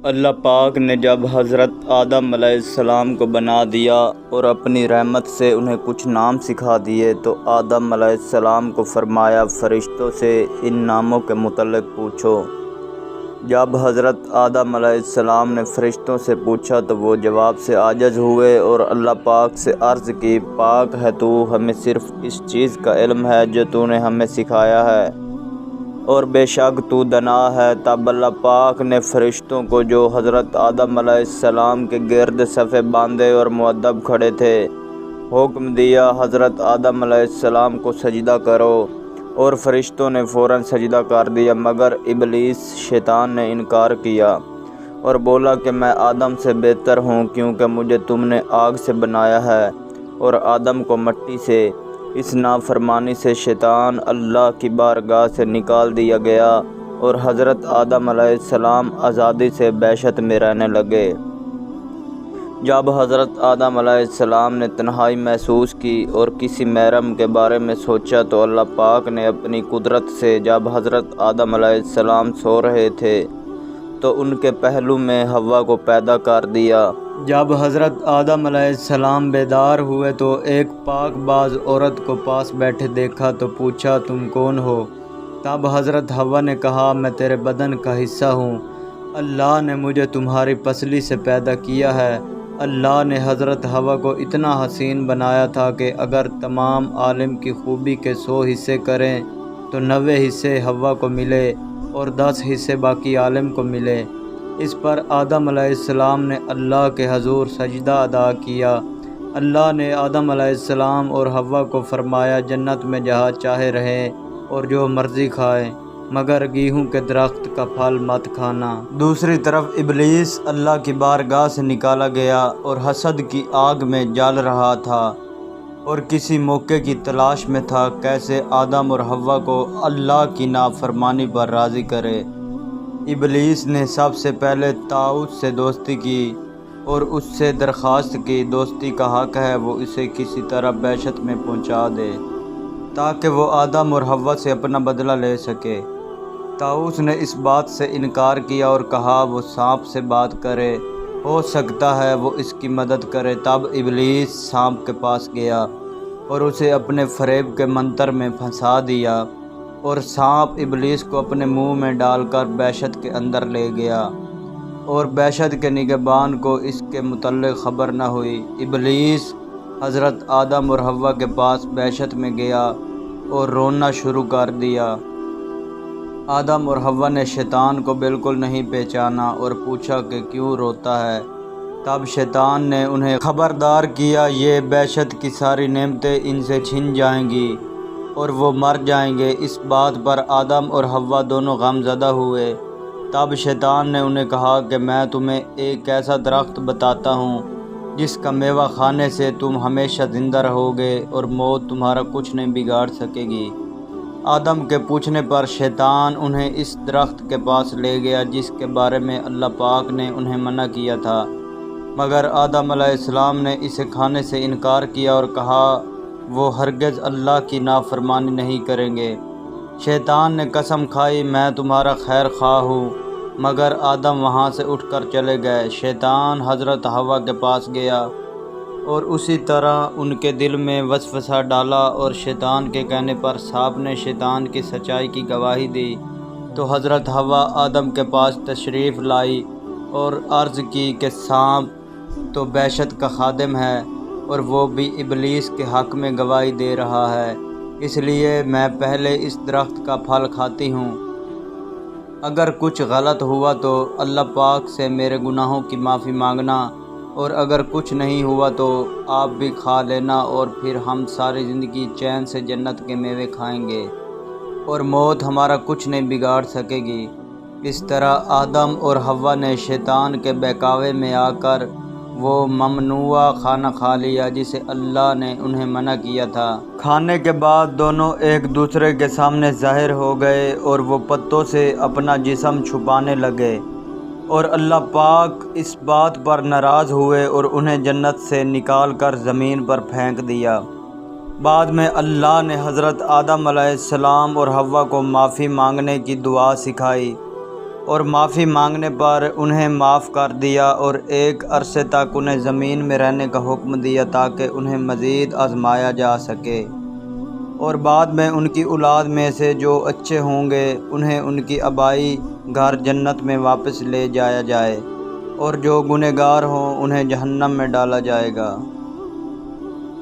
اللہ پاک نے جب حضرت آدم علیہ السلام کو بنا دیا اور اپنی رحمت سے انہیں کچھ نام سکھا دیے تو آدم علیہ السلام کو فرمایا فرشتوں سے ان ناموں کے متعلق پوچھو۔ جب حضرت آدم علیہ السلام نے فرشتوں سے پوچھا تو وہ جواب سے عاجز ہوئے اور اللہ پاک سے عرض کی، پاک ہے تو، ہمیں صرف اس چیز کا علم ہے جو تو نے ہمیں سکھایا ہے، اور بے شک تو دانا ہے۔ تب اللہ پاک نے فرشتوں کو جو حضرت آدم علیہ السلام کے گرد صفے باندھے اور مؤدب کھڑے تھے حکم دیا، حضرت آدم علیہ السلام کو سجدہ کرو، اور فرشتوں نے فوراً سجدہ کر دیا مگر ابلیس شیطان نے انکار کیا اور بولا کہ میں آدم سے بہتر ہوں کیونکہ مجھے تم نے آگ سے بنایا ہے اور آدم کو مٹی سے۔ اس نافرمانی سے شیطان اللہ کی بارگاہ سے نکال دیا گیا اور حضرت آدم علیہ السلام آزادی سے بیشت میں رہنے لگے۔ جب حضرت آدم علیہ السلام نے تنہائی محسوس کی اور کسی محرم کے بارے میں سوچا تو اللہ پاک نے اپنی قدرت سے جب حضرت آدم علیہ السلام سو رہے تھے تو ان کے پہلو میں حوا کو پیدا کر دیا۔ جب حضرت آدم علیہ السلام بیدار ہوئے تو ایک پاک باز عورت کو پاس بیٹھے دیکھا تو پوچھا، تم کون ہو؟ تب حضرت حوا نے کہا، میں تیرے بدن کا حصہ ہوں، اللہ نے مجھے تمہاری پسلی سے پیدا کیا ہے۔ اللہ نے حضرت حوا کو اتنا حسین بنایا تھا کہ اگر تمام عالم کی خوبی کے 100 حصے کریں تو 90 حصے حوا کو ملے اور 10 حصے باقی عالم کو ملے۔ اس پر آدم علیہ السلام نے اللہ کے حضور سجدہ ادا کیا۔ اللہ نے آدم علیہ السلام اور حوا کو فرمایا، جنت میں جہاں چاہے رہیں اور جو مرضی کھائیں مگر گیہوں کے درخت کا پھل مت کھانا۔ دوسری طرف ابلیس اللہ کی بارگاہ سے نکالا گیا اور حسد کی آگ میں جل رہا تھا اور کسی موقع کی تلاش میں تھا کیسے آدم اور حوا کو اللہ کی نافرمانی پر راضی کرے۔ ابلیس نے سب سے پہلے طاؤس سے دوستی کی اور اس سے درخواست کی، دوستی کا حق ہے وہ اسے کسی طرح بیشت میں پہنچا دے تاکہ وہ آدم اور حوا سے اپنا بدلہ لے سکے۔ طاؤس نے اس بات سے انکار کیا اور کہا وہ سانپ سے بات کرے، ہو سکتا ہے وہ اس کی مدد کرے۔ تب ابلیس سانپ کے پاس گیا اور اسے اپنے فریب کے منتر میں پھنسا دیا اور سانپ ابلیس کو اپنے منہ میں ڈال کر بیشت کے اندر لے گیا اور بیشت کے نگہبان کو اس کے متعلق خبر نہ ہوئی۔ ابلیس حضرت آدم اور حوا کے پاس بیشت میں گیا اور رونا شروع کر دیا۔ آدم اور حوا نے شیطان کو بالکل نہیں پہچانا اور پوچھا کہ کیوں روتا ہے۔ تب شیطان نے انہیں خبردار کیا، یہ بیشت کی ساری نعمتیں ان سے چھن جائیں گی اور وہ مر جائیں گے۔ اس بات پر آدم اور حوا دونوں غم زدہ ہوئے۔ تب شیطان نے انہیں کہا کہ میں تمہیں ایک ایسا درخت بتاتا ہوں جس کا میوہ کھانے سے تم ہمیشہ زندہ رہو گے اور موت تمہارا کچھ نہیں بگاڑ سکے گی۔ آدم کے پوچھنے پر شیطان انہیں اس درخت کے پاس لے گیا جس کے بارے میں اللہ پاک نے انہیں منع کیا تھا، مگر آدم علیہ السلام نے اسے کھانے سے انکار کیا اور کہا وہ ہرگز اللہ کی نافرمانی نہیں کریں گے۔ شیطان نے قسم کھائی، میں تمہارا خیر خواہ ہوں، مگر آدم وہاں سے اٹھ کر چلے گئے۔ شیطان حضرت حوا کے پاس گیا اور اسی طرح ان کے دل میں وسوسہ ڈالا اور شیطان کے کہنے پر سانپ نے شیطان کی سچائی کی گواہی دی تو حضرت حوا آدم کے پاس تشریف لائی اور عرض کی کہ سانپ تو بیشت کا خادم ہے اور وہ بھی ابلیس کے حق میں گواہی دے رہا ہے، اس لیے میں پہلے اس درخت کا پھل کھاتی ہوں۔ اگر کچھ غلط ہوا تو اللہ پاک سے میرے گناہوں کی معافی مانگنا، اور اگر کچھ نہیں ہوا تو آپ بھی کھا لینا اور پھر ہم ساری زندگی چین سے جنت کے میوے کھائیں گے اور موت ہمارا کچھ نہیں بگاڑ سکے گی۔ اس طرح آدم اور حوا نے شیطان کے بہکاوے میں آ کر وہ ممنوعہ کھانا کھا لیا جسے اللہ نے انہیں منع کیا تھا۔ کھانے کے بعد دونوں ایک دوسرے کے سامنے ظاہر ہو گئے اور وہ پتوں سے اپنا جسم چھپانے لگے اور اللہ پاک اس بات پر ناراض ہوئے اور انہیں جنت سے نکال کر زمین پر پھینک دیا۔ بعد میں اللہ نے حضرت آدم علیہ السلام اور حوا کو معافی مانگنے کی دعا سکھائی اور معافی مانگنے پر انہیں معاف کر دیا اور ایک عرصے تک انہیں زمین میں رہنے کا حکم دیا تاکہ انہیں مزید آزمایا جا سکے، اور بعد میں ان کی اولاد میں سے جو اچھے ہوں گے انہیں ان کی آبائی گھر جنت میں واپس لے جایا جائے، اور جو گنہگار ہوں انہیں جہنم میں ڈالا جائے گا۔